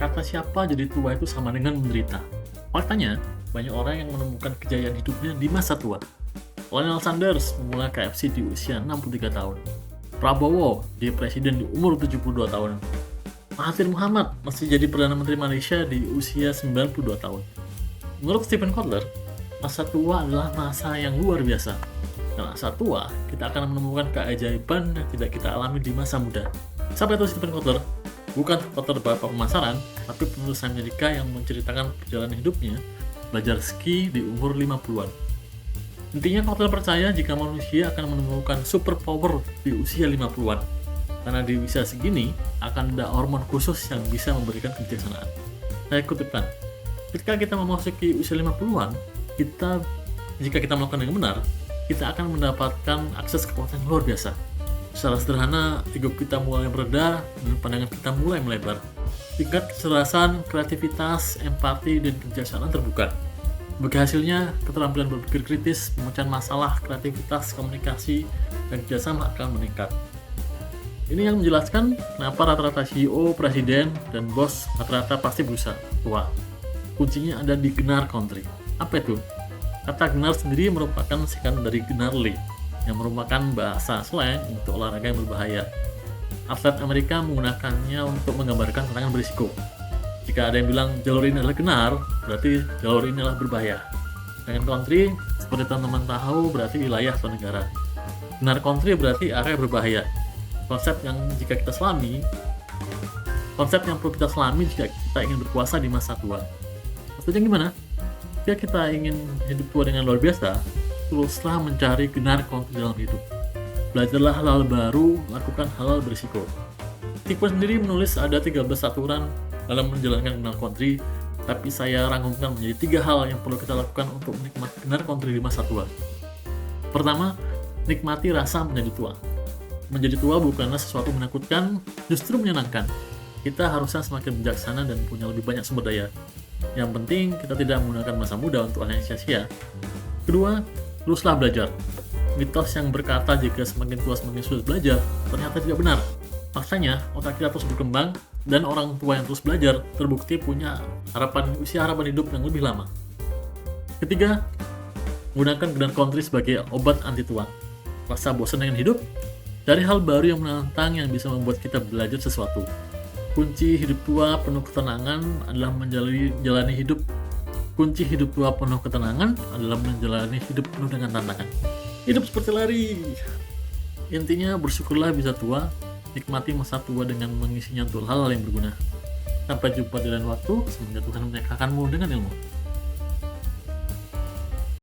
kata siapa jadi tua itu sama dengan menderita. Faktanya, banyak orang yang menemukan kejayaan hidupnya di masa tua. Lionel Sanders memulai KFC di usia 63 tahun. Prabowo jadi presiden di umur 72 tahun. Mahathir Muhammad masih jadi Perdana Menteri Malaysia di usia 92 tahun. Menurut Stephen Kotler, masa tua adalah masa yang luar biasa. Di masa tua, kita akan menemukan keajaiban yang tidak kita alami di masa muda. Siapa itu Stephen Kotler? Bukan Kotler bapak pemasaran, tapi penulis Amerika yang menceritakan perjalanan hidupnya belajar ski di umur 50-an. Intinya Kotler percaya jika manusia akan menemukan superpower di usia 50-an. Karena di usia segini akan ada hormon khusus yang bisa memberikan kebijaksanaan. Saya kutipkan, ketika kita memasuki usia 50-an, jika kita melakukan yang benar, kita akan mendapatkan akses kekuatan yang luar biasa. Secara sederhana, ego kita mulai mereda dan pandangan kita mulai melebar. Tingkat kecerdasan, kreativitas, empati, dan kebijaksanaan terbuka. Sebagai hasilnya, keterampilan berpikir kritis, pemecahan masalah, kreativitas, komunikasi, dan kerjasama akan meningkat. Ini yang menjelaskan kenapa rata-rata CEO, presiden, dan bos rata-rata pasti berusaha tua. Kuncinya ada di Gnarr Country. Apa itu? Kata Gnarr sendiri merupakan singkatan dari Gnarly, yang merupakan bahasa slang untuk olahraga yang berbahaya. Atlet Amerika menggunakannya untuk menggambarkan tantangan berisiko. Jika ada yang bilang jalur ini adalah Gnarr, berarti jalur ini adalah berbahaya. Dengan country, seperti teman-teman tahu, berarti wilayah atau negara. Gnarr Country berarti area berbahaya. Konsep yang perlu kita selami jika kita ingin berkuasa di masa tua. Maksudnya gimana? Jika kita ingin hidup tua dengan luar biasa, teruslah mencari Gnarr Country dalam hidup. Belajarlah hal-hal baru, lakukan hal-hal berisiko. Tipe sendiri menulis ada 13 aturan dalam menjalankan Gnarr Country, tapi saya rangkumkan menjadi 3 hal yang perlu kita lakukan untuk menikmati Gnarr Country di masa tua. Pertama, nikmati rasa menjadi tua. Menjadi tua bukanlah sesuatu menakutkan, justru menyenangkan. Kita harusnya semakin bijaksana dan punya lebih banyak sumber daya. Yang penting, kita tidak menggunakan masa muda untuk hal yang sia-sia. Kedua, teruslah belajar. Mitos yang berkata jika semakin tua semakin sulit belajar, ternyata tidak benar. Faktanya, otak kita terus berkembang, dan orang tua yang terus belajar terbukti punya usia harapan hidup yang lebih lama. Ketiga, gunakan Gnarr Country sebagai obat anti tua. Rasa bosan dengan hidup? Cari hal baru yang menantang yang bisa membuat kita belajar sesuatu. Kunci hidup tua penuh ketenangan adalah menjalani hidup. Kunci hidup tua penuh ketenangan adalah menjalani hidup penuh dengan tantangan. Hidup seperti lari. Intinya bersyukurlah bisa tua, nikmati masa tua dengan mengisinya untuk hal-hal yang berguna. Sampai jumpa di lain waktu, semoga Tuhan menyertakanmu dengan ilmu.